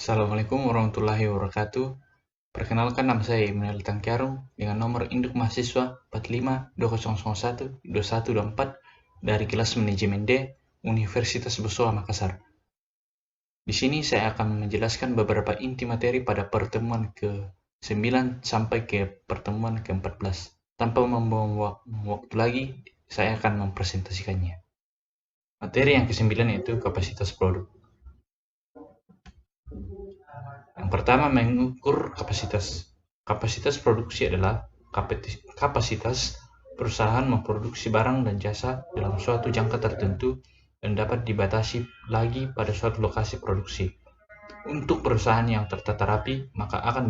Assalamualaikum warahmatullahi wabarakatuh. Perkenalkan, nama saya Immanuel Tangkiarung dengan nomor induk mahasiswa 4520012124 dari kelas Manajemen D, Universitas Boswa Makassar. Di sini saya akan menjelaskan beberapa inti materi pada pertemuan ke-9 sampai ke pertemuan ke-14. Tanpa membuang waktu lagi, saya akan mempresentasikannya. Materi yang ke-9 yaitu kapasitas produk. Yang pertama, mengukur kapasitas. Kapasitas produksi adalah kapasitas perusahaan memproduksi barang dan jasa dalam suatu jangka tertentu dan dapat dibatasi lagi pada suatu lokasi produksi. Untuk perusahaan yang tertata rapi, maka akan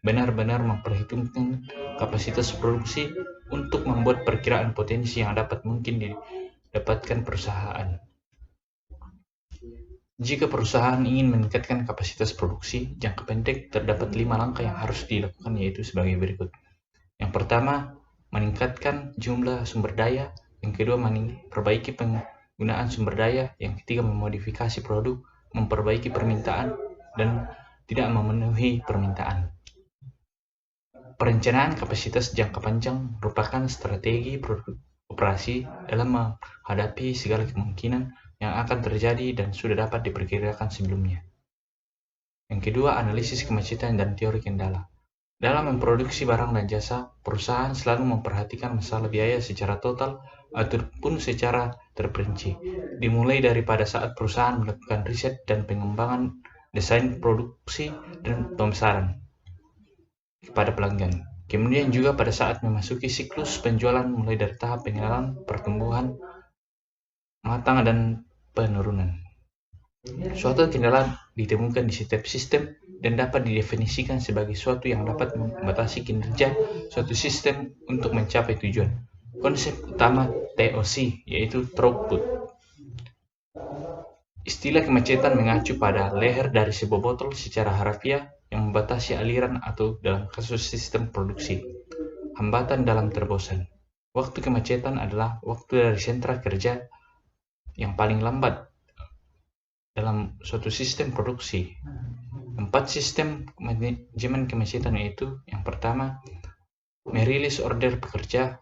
benar-benar memperhitungkan kapasitas produksi untuk membuat perkiraan potensi yang dapat mungkin didapatkan perusahaan. Jika perusahaan ingin meningkatkan kapasitas produksi jangka pendek, terdapat 5 langkah yang harus dilakukan, yaitu sebagai berikut. Yang pertama, meningkatkan jumlah sumber daya. Yang kedua, memperbaiki penggunaan sumber daya. Yang ketiga, memodifikasi produk, memperbaiki permintaan, dan tidak memenuhi permintaan. Perencanaan kapasitas jangka panjang merupakan strategi operasi dalam menghadapi segala kemungkinan yang akan terjadi dan sudah dapat diperkirakan sebelumnya. Yang kedua, analisis kemacetan dan teori kendala. Dalam memproduksi barang dan jasa, perusahaan selalu memperhatikan masalah biaya secara total ataupun secara terperinci, dimulai daripada saat perusahaan melakukan riset dan pengembangan desain produksi dan pemasaran kepada pelanggan. Kemudian juga pada saat memasuki siklus penjualan, mulai dari tahap pengenalan, pertumbuhan, matang, dan penurunan. Suatu kendala ditemukan di setiap sistem dan dapat didefinisikan sebagai suatu yang dapat membatasi kinerja suatu sistem untuk mencapai tujuan. Konsep utama TOC yaitu throughput. Istilah kemacetan mengacu pada leher dari sebuah botol secara harafiah yang membatasi aliran atau dalam kasus sistem produksi, hambatan dalam terobosan. Waktu kemacetan adalah waktu dari sentra kerja yang paling lambat dalam suatu sistem produksi. 4 sistem manajemen kemacetan yaitu: yang pertama, merilis order pekerja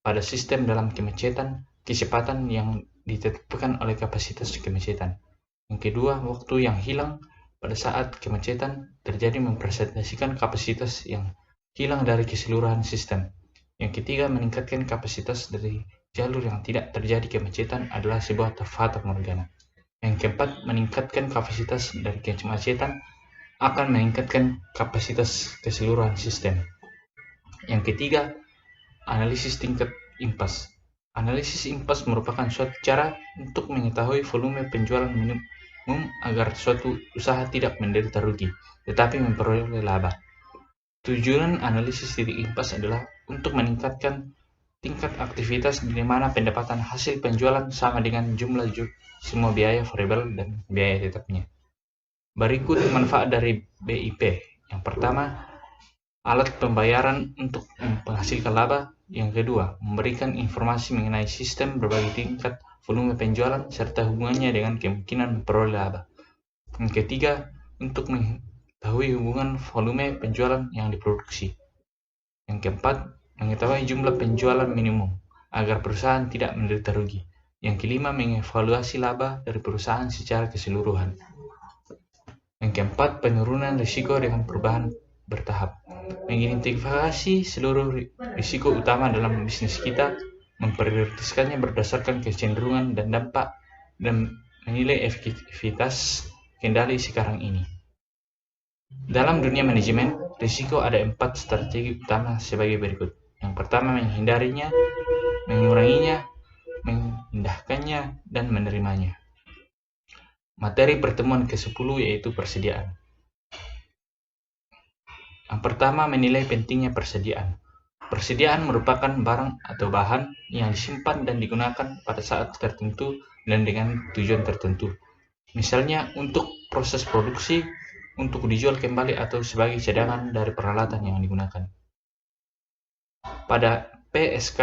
pada sistem dalam kemacetan, kecepatan yang ditetapkan oleh kapasitas kemacetan. Yang kedua, waktu yang hilang pada saat kemacetan terjadi mempresentasikan kapasitas yang hilang dari keseluruhan sistem. Yang ketiga, meningkatkan kapasitas dari jalur yang tidak terjadi kemacetan adalah sebuah fata morgana. Yang keempat, meningkatkan kapasitas dari kemacetan akan meningkatkan kapasitas keseluruhan sistem. Yang ketiga, analisis tingkat impas. Analisis impas merupakan suatu cara untuk mengetahui volume penjualan minimum agar suatu usaha tidak menderita rugi, tetapi memperoleh laba. Tujuan analisis titik impas adalah untuk meningkatkan tingkat aktivitas di mana pendapatan hasil penjualan sama dengan jumlah semua biaya variabel dan biaya tetapnya. Berikut manfaat dari BIP. Yang pertama, alat pembayaran untuk menghasilkan laba. Yang kedua, memberikan informasi mengenai sistem berbagai tingkat volume penjualan serta hubungannya dengan kemungkinan memperoleh laba. Yang ketiga, untuk mengetahui hubungan volume penjualan yang diproduksi. Yang keempat, mengetahui jumlah penjualan minimum agar perusahaan tidak menderita rugi. Yang kelima, mengevaluasi laba dari perusahaan secara keseluruhan. Yang keempat, penurunan risiko dengan perubahan bertahap. Mengidentifikasi seluruh risiko utama dalam bisnis kita, memprioritaskannya berdasarkan kecenderungan dan dampak, dan menilai efektivitas kendali sekarang ini. Dalam dunia manajemen risiko ada 4 strategi utama sebagai berikut. Yang pertama, menghindarinya, menguranginya, mengindahkannya, dan menerimanya. Materi pertemuan ke-10 yaitu persediaan. Yang pertama, menilai pentingnya persediaan. Persediaan merupakan barang atau bahan yang disimpan dan digunakan pada saat tertentu dan dengan tujuan tertentu. Misalnya untuk proses produksi, untuk dijual kembali, atau sebagai cadangan dari peralatan yang digunakan. Pada PSK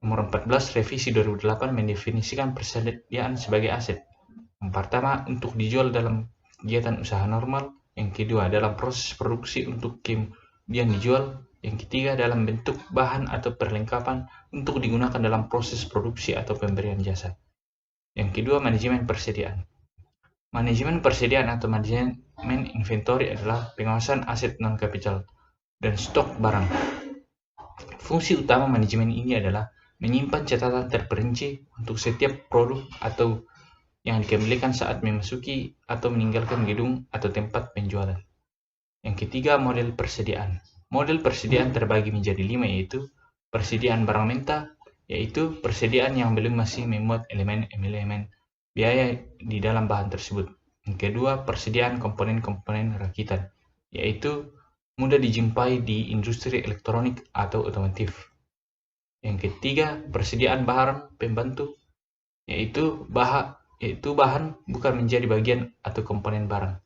nomor 14 revisi 2008 mendefinisikan persediaan sebagai aset. Yang pertama, untuk dijual dalam kegiatan usaha normal, yang kedua dalam proses produksi untuk kemudian dijual, yang ketiga dalam bentuk bahan atau perlengkapan untuk digunakan dalam proses produksi atau pemberian jasa. Yang kedua, manajemen persediaan. Manajemen persediaan atau manajemen inventory adalah pengawasan aset non-kapital dan stok barang. Fungsi utama manajemen ini adalah menyimpan catatan terperinci untuk setiap produk atau yang dikembalikan saat memasuki atau meninggalkan gedung atau tempat penjualan. Yang ketiga, model persediaan. Model persediaan terbagi menjadi 5, yaitu persediaan barang mentah, yaitu persediaan yang belum masih memuat elemen-elemen biaya di dalam bahan tersebut. Yang kedua, persediaan komponen-komponen rakitan, yaitu mudah dijumpai di industri elektronik atau otomotif. Yang ketiga, persediaan bahan pembantu, yaitu bahan bukan menjadi bagian atau komponen barang.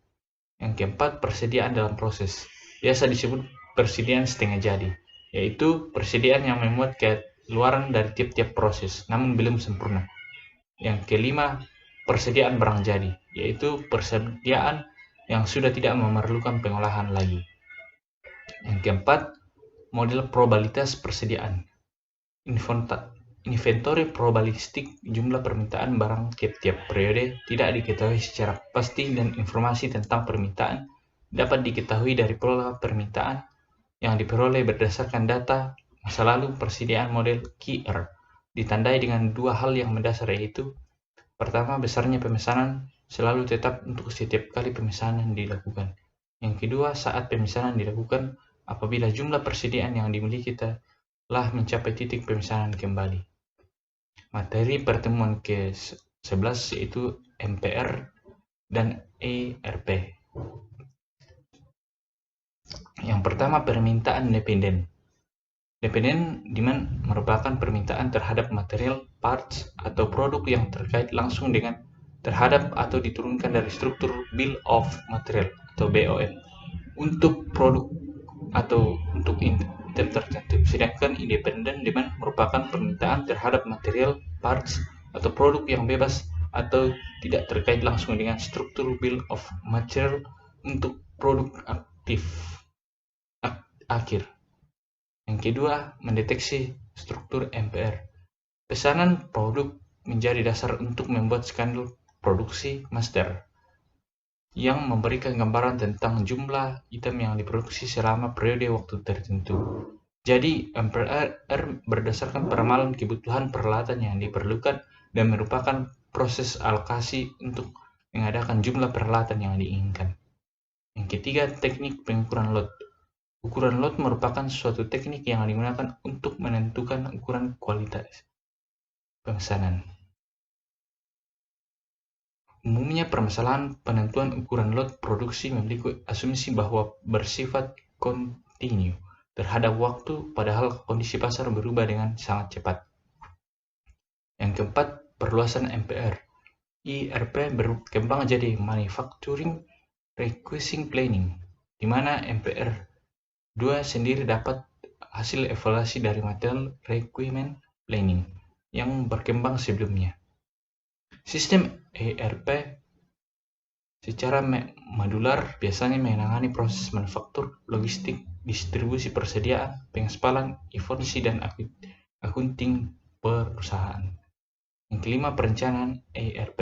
Yang keempat, persediaan dalam proses, biasa disebut persediaan setengah jadi, yaitu persediaan yang memuat keluaran dari tiap-tiap proses, namun belum sempurna. Yang kelima, persediaan barang jadi, yaitu persediaan yang sudah tidak memerlukan pengolahan lagi. Yang keempat, model probabilitas persediaan. Inventory probabilistik jumlah permintaan barang tiap-tiap periode tidak diketahui secara pasti dan informasi tentang permintaan dapat diketahui dari pola permintaan yang diperoleh berdasarkan data masa lalu. Persediaan model KIR ditandai dengan dua hal yang mendasar, yaitu pertama, besarnya pemesanan selalu tetap untuk setiap kali pemesanan dilakukan. Yang kedua, saat pemesanan dilakukan apabila jumlah persediaan yang dimiliki telah mencapai titik pemesanan kembali. Materi pertemuan ke-11 yaitu MPR dan ERP. Yang pertama, permintaan dependen. Dependen demand merupakan permintaan terhadap material, parts, atau produk yang terkait langsung dengan terhadap atau diturunkan dari struktur Bill of Material atau BOM untuk produk atau untuk item tertentu. Sedangkan independent demand merupakan permintaan terhadap material, parts, atau produk yang bebas atau tidak terkait langsung dengan struktur Bill of Material untuk produk akhir. Yang kedua, mendeteksi struktur MPR. Pesanan produk menjadi dasar untuk membuat skandal produksi master yang memberikan gambaran tentang jumlah item yang diproduksi selama periode waktu tertentu. Jadi, MPR berdasarkan peramalan kebutuhan peralatan yang diperlukan dan merupakan proses alokasi untuk mengadakan jumlah peralatan yang diinginkan. Yang ketiga, teknik pengukuran lot. Ukuran lot merupakan suatu teknik yang digunakan untuk menentukan ukuran kualitas pemesanan. Umumnya permasalahan penentuan ukuran lot produksi memiliki asumsi bahwa bersifat kontinu terhadap waktu, padahal kondisi pasar berubah dengan sangat cepat. Yang keempat, perluasan MPR. ERP berkembang jadi Manufacturing Requisition Planning, di mana MPR 2 sendiri dapat hasil evaluasi dari Material Requirement Planning yang berkembang sebelumnya. Sistem ERP secara modular biasanya menangani proses manufaktur, logistik, distribusi persediaan, pengaspalan, inventory, dan akunting perusahaan. Yang kelima, perencanaan ERP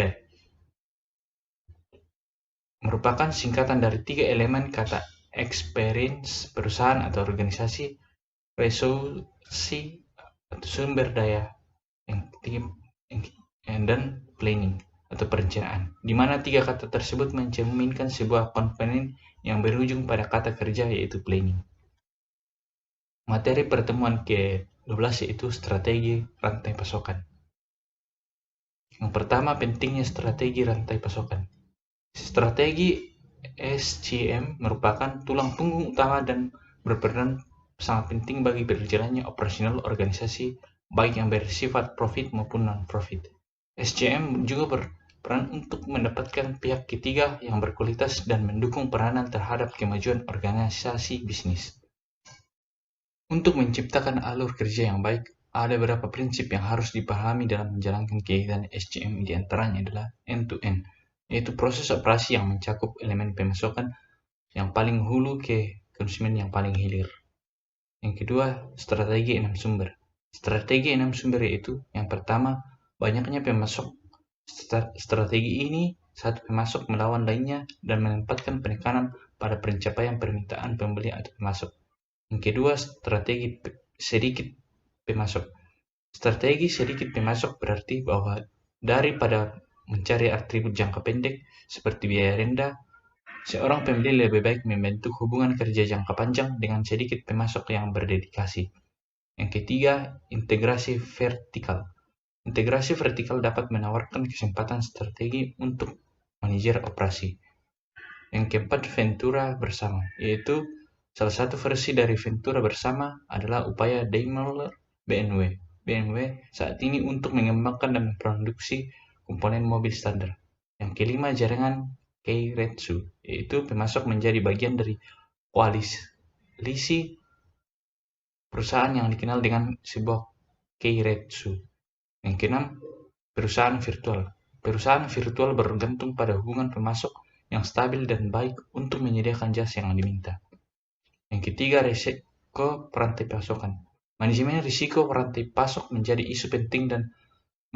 merupakan singkatan dari 3 elemen kata experience perusahaan atau organisasi, resource atau sumber daya, dan planning atau perencanaan, di mana 3 kata tersebut mencerminkan sebuah komponen yang berujung pada kata kerja, yaitu planning. Materi pertemuan ke-12 yaitu strategi rantai pasokan. Yang pertama, pentingnya strategi rantai pasokan. Strategi SCM merupakan tulang punggung utama dan berperan sangat penting bagi berjalannya operasional organisasi, baik yang bersifat profit maupun non-profit. SCM juga berperan untuk mendapatkan pihak ketiga yang berkualitas dan mendukung peranan terhadap kemajuan organisasi bisnis. Untuk menciptakan alur kerja yang baik, ada beberapa prinsip yang harus dipahami dalam menjalankan kegiatan SCM. Di antaranya adalah end-to-end, yaitu proses operasi yang mencakup elemen pemasokan yang paling hulu ke konsumen yang paling hilir. Yang kedua, strategi 6 sumber. Strategi 6 sumber yaitu yang pertama, banyaknya pemasok. Strategi ini satu pemasok melawan lainnya dan menempatkan penekanan pada pencapaian permintaan pembeli atau pemasok. Yang kedua, strategi sedikit pemasok. Strategi sedikit pemasok berarti bahwa daripada mencari atribut jangka pendek seperti biaya rendah, seorang pembeli lebih baik membentuk hubungan kerja jangka panjang dengan sedikit pemasok yang berdedikasi. Yang ketiga, integrasi vertikal. Integrasi vertikal dapat menawarkan kesempatan strategi untuk manajer operasi. Yang keempat, Ventura bersama, yaitu salah satu versi dari Ventura bersama adalah upaya Daimler BMW saat ini untuk mengembangkan dan memproduksi komponen mobil standar. Yang kelima, jaringan Keiretsu, yaitu pemasok menjadi bagian dari koalisi perusahaan yang dikenal dengan sebuah Keiretsu. Yang keenam, perusahaan virtual. Perusahaan virtual bergantung pada hubungan pemasok yang stabil dan baik untuk menyediakan jasa yang diminta. Yang ketiga, risiko perantai pasokan. Manajemen risiko rantai pasok menjadi isu penting dan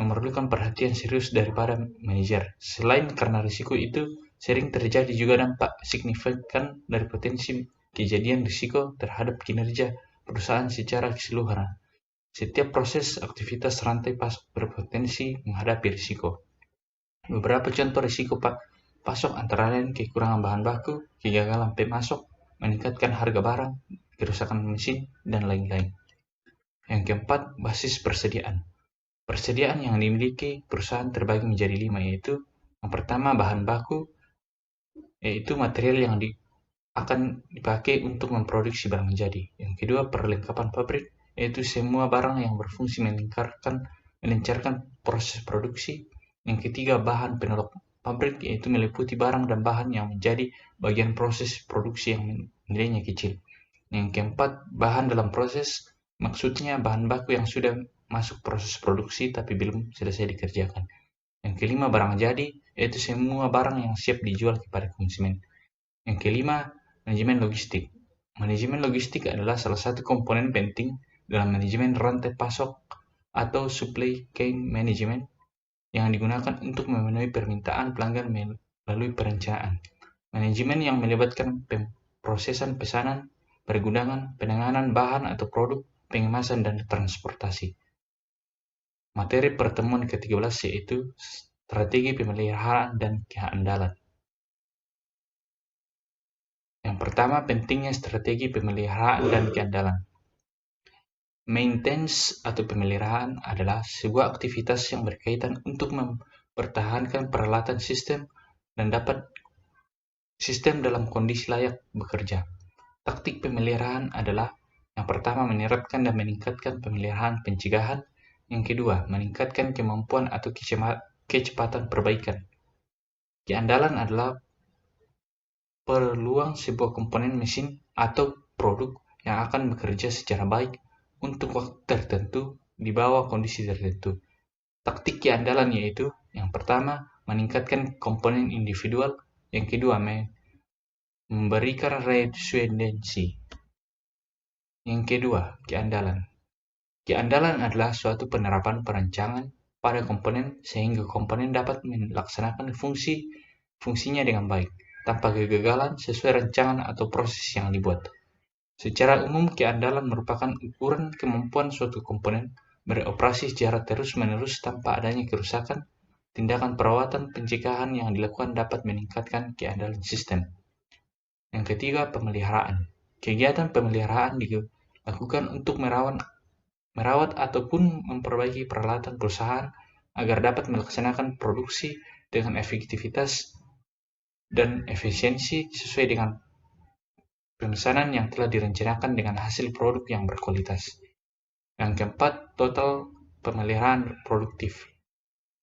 memerlukan perhatian serius daripada manajer. Selain karena risiko itu, sering terjadi juga dampak signifikan dari potensi kejadian risiko terhadap kinerja perusahaan secara keseluruhan. Setiap proses aktivitas rantai pasok berpotensi menghadapi risiko. Beberapa contoh risiko pasok antara lain kekurangan bahan baku, kegagalan pemasok, meningkatkan harga barang, kerusakan mesin, dan lain-lain. Yang keempat, basis persediaan. Persediaan yang dimiliki perusahaan terbagi menjadi 5, yaitu yang pertama, bahan baku, yaitu material yang akan dipakai untuk memproduksi barang jadi. Yang kedua, perlengkapan pabrik, yaitu semua barang yang berfungsi melancarkan proses produksi. Yang ketiga, bahan penolok pabrik, yaitu meliputi barang dan bahan yang menjadi bagian proses produksi yang nilainya kecil. Yang keempat, bahan dalam proses, maksudnya bahan baku yang sudah masuk proses produksi tapi belum selesai dikerjakan. Yang kelima, barang jadi, yaitu semua barang yang siap dijual kepada konsumen. Yang kelima, manajemen logistik. Manajemen logistik adalah salah satu komponen penting dalam manajemen rantai pasok atau supply chain management yang digunakan untuk memenuhi permintaan pelanggan melalui perencanaan. Manajemen yang melibatkan pemrosesan pesanan, pergudangan, penanganan bahan atau produk, pengemasan, dan transportasi. Materi pertemuan ke-13 yaitu strategi pemeliharaan dan keandalan. Yang pertama, pentingnya strategi pemeliharaan dan keandalan. Maintenance atau pemeliharaan adalah sebuah aktivitas yang berkaitan untuk mempertahankan peralatan sistem dan dapat sistem dalam kondisi layak bekerja. Taktik pemeliharaan adalah yang pertama, menerapkan dan meningkatkan pemeliharaan pencegahan. Yang kedua, meningkatkan kemampuan atau kecepatan perbaikan. Keandalan adalah peluang sebuah komponen mesin atau produk yang akan bekerja secara baik untuk waktu tertentu di bawah kondisi tertentu. Taktik keandalan yaitu yang pertama, meningkatkan komponen individual. Yang kedua, memberikan redundancy. Yang kedua, keandalan. Keandalan adalah suatu penerapan perancangan pada komponen sehingga komponen dapat melaksanakan fungsinya dengan baik, tanpa kegagalan sesuai rancangan atau proses yang dibuat. Secara umum, keandalan merupakan ukuran kemampuan suatu komponen beroperasi secara terus-menerus tanpa adanya kerusakan. Tindakan perawatan pencegahan yang dilakukan dapat meningkatkan keandalan sistem. Yang ketiga, pemeliharaan. Kegiatan pemeliharaan dilakukan untuk merawat ataupun memperbaiki peralatan perusahaan agar dapat melaksanakan produksi dengan efektivitas dan efisiensi sesuai dengan pemesanan yang telah direncanakan dengan hasil produk yang berkualitas. Yang keempat, total pemeliharaan produktif.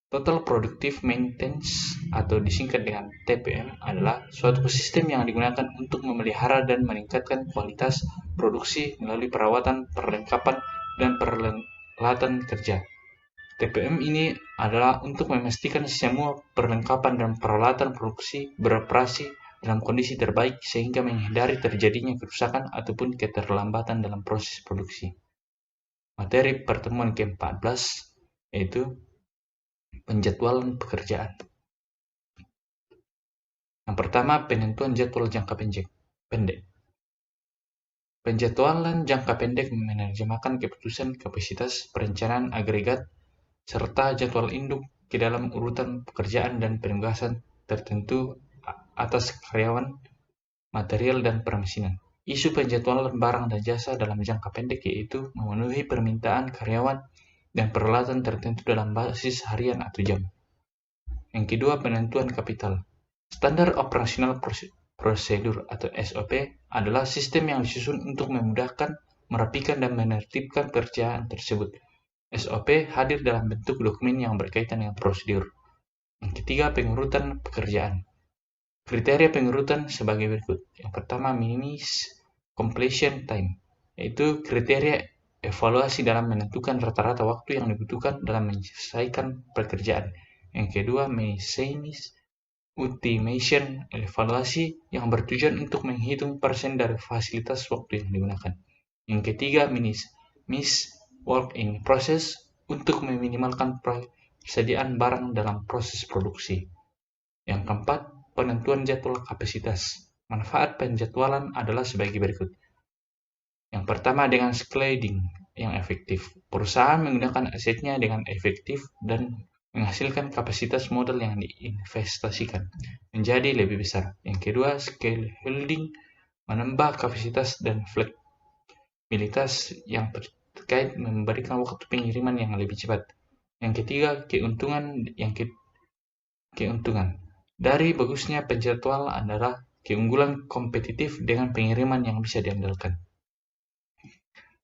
Total Productive Maintenance atau disingkat dengan TPM adalah suatu sistem yang digunakan untuk memelihara dan meningkatkan kualitas produksi melalui perawatan, perlengkapan, dan peralatan kerja. TPM ini adalah untuk memastikan semua perlengkapan dan peralatan produksi beroperasi dalam kondisi terbaik sehingga menghindari terjadinya kerusakan ataupun keterlambatan dalam proses produksi. Materi pertemuan ke-14 yaitu penjadwalan pekerjaan. Yang pertama, penentuan jadwal jangka pendek. Penjadwalan jangka pendek menerjemahkan keputusan kapasitas perencanaan agregat serta jadwal induk ke dalam urutan pekerjaan dan penugasan tertentu atas karyawan, material, dan permesinan. Isu penjadwalan barang dan jasa dalam jangka pendek yaitu memenuhi permintaan karyawan dan peralatan tertentu dalam basis harian atau jam. Yang kedua, penentuan kapital. Standar operasional prosedur atau SOP adalah sistem yang disusun untuk memudahkan, merapikan, dan menertibkan pekerjaan tersebut. SOP hadir dalam bentuk dokumen yang berkaitan dengan prosedur. Yang ketiga, pengurutan pekerjaan. Kriteria pengurutan sebagai berikut. Yang pertama, minimize completion time, yaitu kriteria evaluasi dalam menentukan rata-rata waktu yang dibutuhkan dalam menyelesaikan pekerjaan. Yang kedua, maximize Ultimation evaluasi yang bertujuan untuk menghitung persen dari fasilitas waktu yang digunakan. Yang ketiga, miss work in process untuk meminimalkan persediaan barang dalam proses produksi. Yang keempat, penentuan jadwal kapasitas. Manfaat penjadwalan adalah sebagai berikut. Yang pertama, dengan sliding yang efektif. Perusahaan menggunakan asetnya dengan efektif dan menghasilkan kapasitas modal yang diinvestasikan menjadi lebih besar. Yang kedua, scale holding, menambah kapasitas dan fleksibilitas yang terkait memberikan waktu pengiriman yang lebih cepat. Yang ketiga, keuntungan. Dari bagusnya penjadwal adalah keunggulan kompetitif dengan pengiriman yang bisa diandalkan.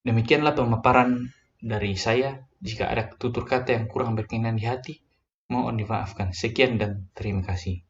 Demikianlah pemaparan dari saya. Jika ada tutur kata yang kurang berkenan di hati, mohon dimaafkan. Sekian dan terima kasih.